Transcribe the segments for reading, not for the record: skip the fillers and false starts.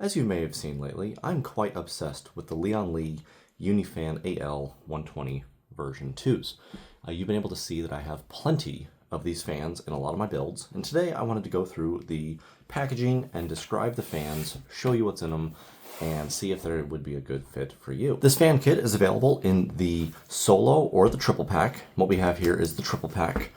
As you may have seen lately, I'm quite obsessed with the Lian Unifan AL120 version 2s. You've been able to see that I have plenty of these fans in a lot of my builds, and today I wanted to go through the packaging and describe the fans, show you what's in them, and see if there would be a good fit for you. This fan kit is available in the solo or the triple pack. What we have here is the triple pack.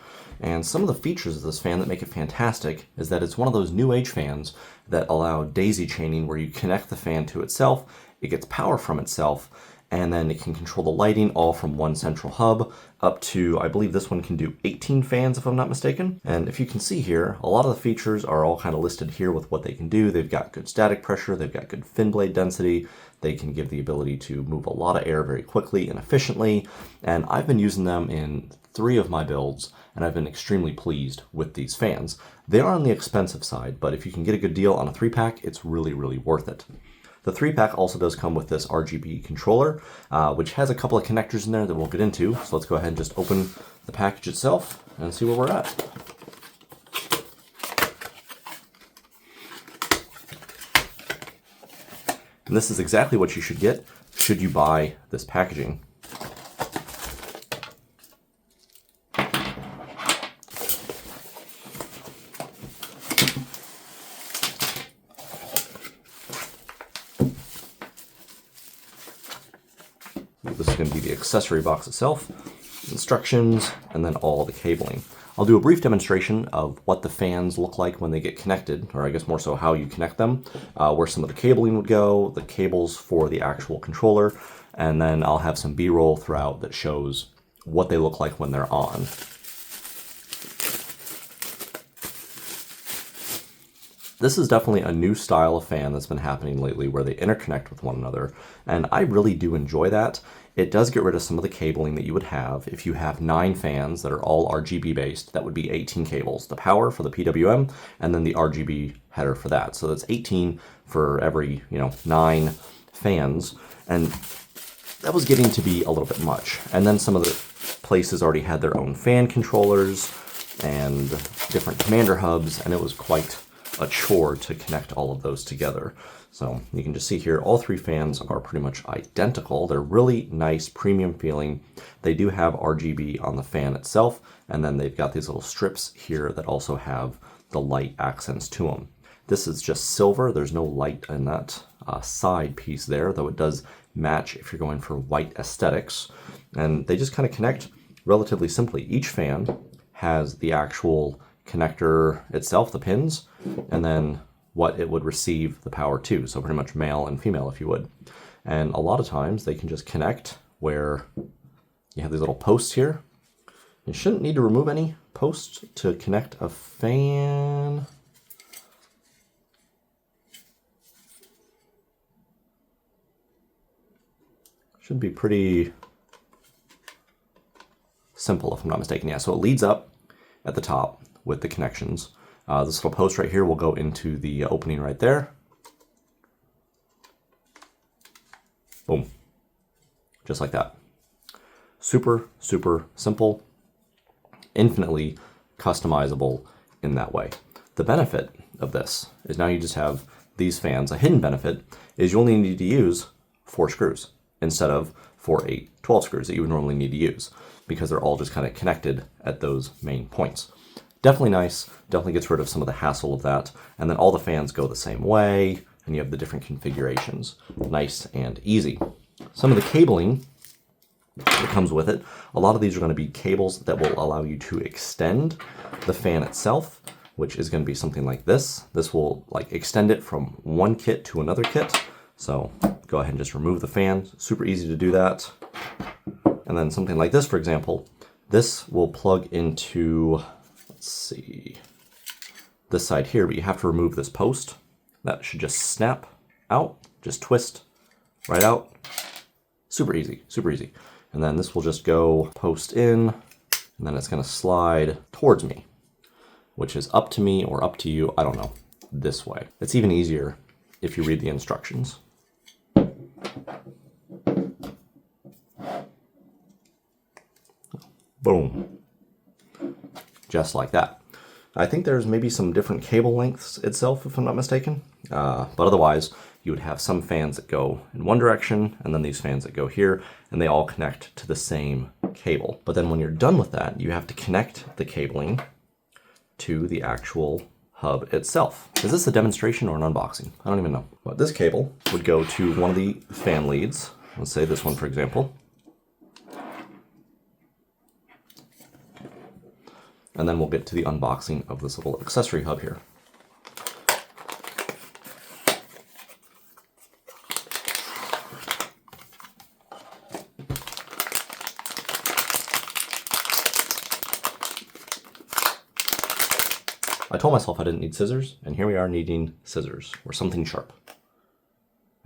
And some of the features of this fan that make it fantastic is that it's one of those new age fans that allow daisy chaining where you connect the fan to itself, it gets power from itself, and then it can control the lighting all from one central hub up to, I believe this one can do 18 fans if I'm not mistaken. And if you can see here, a lot of the features are all kind of listed here with what they can do. They've got good static pressure, they've got good fin blade density, they can give the ability to move a lot of air very quickly and efficiently, and I've been using them in 3 of my builds, and I've been extremely pleased with these fans. They are on the expensive side, but if you can get a good deal on a 3-pack, it's really, really worth it. The 3-pack also does come with this RGB controller, which has a couple of connectors in there that we'll get into. So let's go ahead and just open the package itself and see where we're at. And this is exactly what you should get should you buy this packaging. This is going to be the accessory box itself, instructions, and then all the cabling. I'll do a brief demonstration of what the fans look like when they get connected, or I guess more so how you connect them, where some of the cabling would go, the cables for the actual controller, and then I'll have some B-roll throughout that shows what they look like when they're on. This is definitely a new style of fan that's been happening lately where they interconnect with one another, and I really do enjoy that. It does get rid of some of the cabling that you would have if you have 9 fans that are all RGB based. That would be 18 cables, the power for the PWM and then the RGB header for that. So that's 18 for every 9 fans, and that was getting to be a little bit much. And then some of the places already had their own fan controllers and different commander hubs, and it was quite a chore to connect all of those together. So you can just see here, all 3 fans are pretty much identical. They're really nice, premium feeling. They do have RGB on the fan itself, and then they've got these little strips here that also have the light accents to them. This is just silver. There's no light in that side piece there, though it does match if you're going for white aesthetics. And they just kind of connect relatively simply. Each fan has the actual connector itself, the pins, and then what it would receive the power to. So pretty much male and female, if you would. And a lot of times they can just connect where you have these little posts here. You shouldn't need to remove any posts to connect a fan. Should be pretty simple if I'm not mistaken. Yeah, so it leads up at the top with the connections. This little post right here will go into the opening right there. Boom. Just like that. Super, super simple. Infinitely customizable in that way. The benefit of this is now you just have these fans. A hidden benefit is you only need to use 4 screws instead of 4, 8, 12 screws that you would normally need to use, because they're all just kind of connected at those main points. Definitely nice, definitely gets rid of some of the hassle of that. And then all the fans go the same way, and you have the different configurations. Nice and easy. Some of the cabling that comes with it, a lot of these are going to be cables that will allow you to extend the fan itself, which is going to be something like this. This will extend it from one kit to another kit. So go ahead and just remove the fan. Super easy to do that. And then something like this, for example, this will plug into, let's see, this side here, but you have to remove this post. That should just snap out, just twist right out. Super easy, super easy. And then this will just go post in, and then it's gonna slide towards me, which is up to me or up to you, I don't know, this way. It's even easier if you read the instructions. Boom. Just like that. I think there's maybe some different cable lengths itself, if I'm not mistaken. But otherwise, you would have some fans that go in one direction, and then these fans that go here, and they all connect to the same cable. But then when you're done with that, you have to connect the cabling to the actual hub itself. Is this a demonstration or an unboxing? I don't even know. But this cable would go to one of the fan leads. Let's say this one, for example. And then we'll get to the unboxing of this little accessory hub here. I told myself I didn't need scissors, and here we are needing scissors, or something sharp.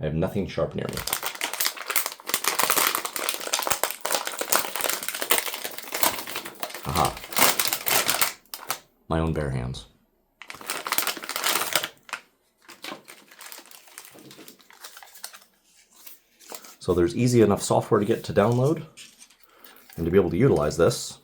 I have nothing sharp near me. Aha. My own bare hands. So there's easy enough software to get to download and to be able to utilize this.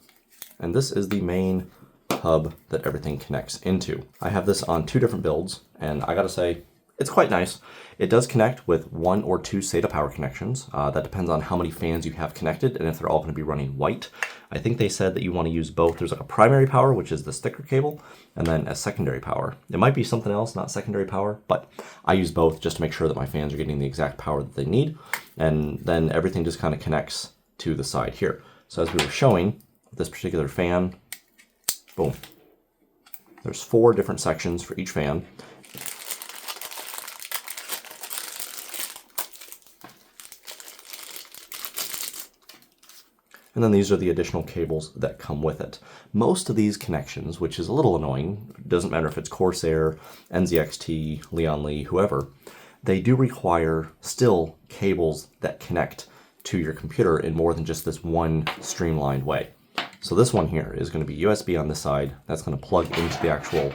And this is the main hub that everything connects into. I have this on 2 different builds, and I gotta say, it's quite nice. It does connect with 1 or 2 SATA power connections. That depends on how many fans you have connected and if they're all going to be running white. I think they said that you want to use both. There's like a primary power, which is the sticker cable, and then a secondary power. It might be something else, not secondary power, but I use both just to make sure that my fans are getting the exact power that they need. And then everything just kind of connects to the side here. So as we were showing, this particular fan, boom. There's 4 different sections for each fan. And then these are the additional cables that come with it. Most of these connections, which is a little annoying, doesn't matter if it's Corsair, NZXT, Lian Li, whoever, they do require still cables that connect to your computer in more than just this one streamlined way. So this one here is going to be USB on this side. That's going to plug into the actual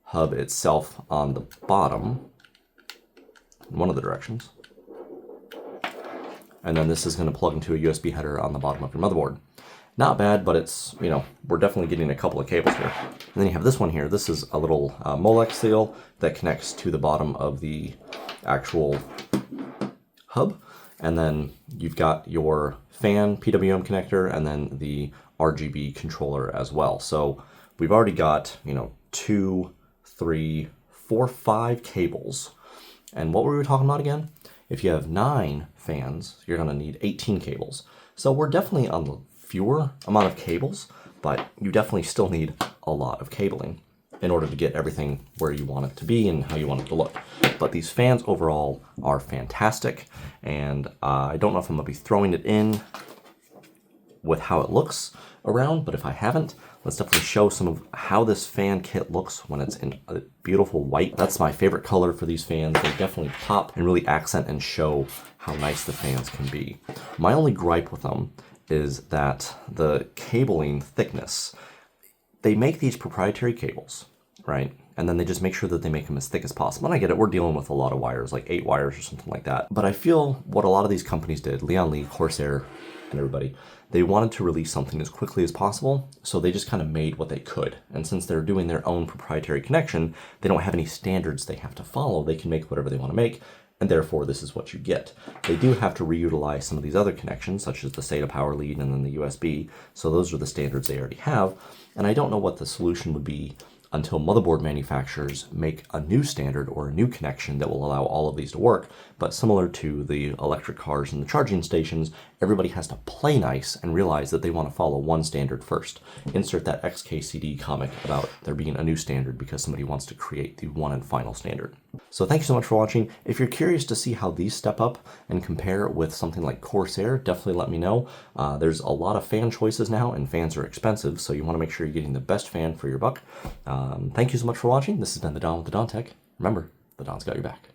hub itself on the bottom, in one of the directions. And then this is going to plug into a USB header on the bottom of your motherboard. Not bad, but it's, you know, we're definitely getting a couple of cables here. And then you have this one here. This is a little Molex seal that connects to the bottom of the actual hub. And then you've got your fan PWM connector and then the RGB controller as well. So we've already got, you know, 2, 3, 4, 5 cables. And what were we talking about again? If you have 9 fans, you're going to need 18 cables. So we're definitely on the fewer amount of cables, but you definitely still need a lot of cabling in order to get everything where you want it to be and how you want it to look. But these fans overall are fantastic, and I don't know if I'm going to be throwing it in with how it looks around, but if I haven't, let's definitely show some of how this fan kit looks when it's in a beautiful white. That's my favorite color for these fans. They definitely pop and really accent and show how nice the fans can be. My only gripe with them is that the cabling thickness. They make these proprietary cables, right? And then they just make sure that they make them as thick as possible. And I get it, we're dealing with a lot of wires, like 8 wires or something like that. But I feel what a lot of these companies did, Lian Li, Corsair, and everybody, they wanted to release something as quickly as possible, so they just kind of made what they could. And since they're doing their own proprietary connection, they don't have any standards they have to follow. They can make whatever they want to make, and therefore this is what you get. They do have to reutilize some of these other connections, such as the SATA power lead and then the USB, so those are the standards they already have. And I don't know what the solution would be until motherboard manufacturers make a new standard or a new connection that will allow all of these to work. But similar to the electric cars and the charging stations, everybody has to play nice and realize that they want to follow one standard first. Insert that XKCD comic about there being a new standard because somebody wants to create the one and final standard. So thank you so much for watching. If you're curious to see how these step up and compare with something like Corsair, definitely let me know. There's a lot of fan choices now, and fans are expensive, so you want to make sure you're getting the best fan for your buck. Thank you so much for watching. This has been The Don with TheDonTech. Remember, the Don's got your back.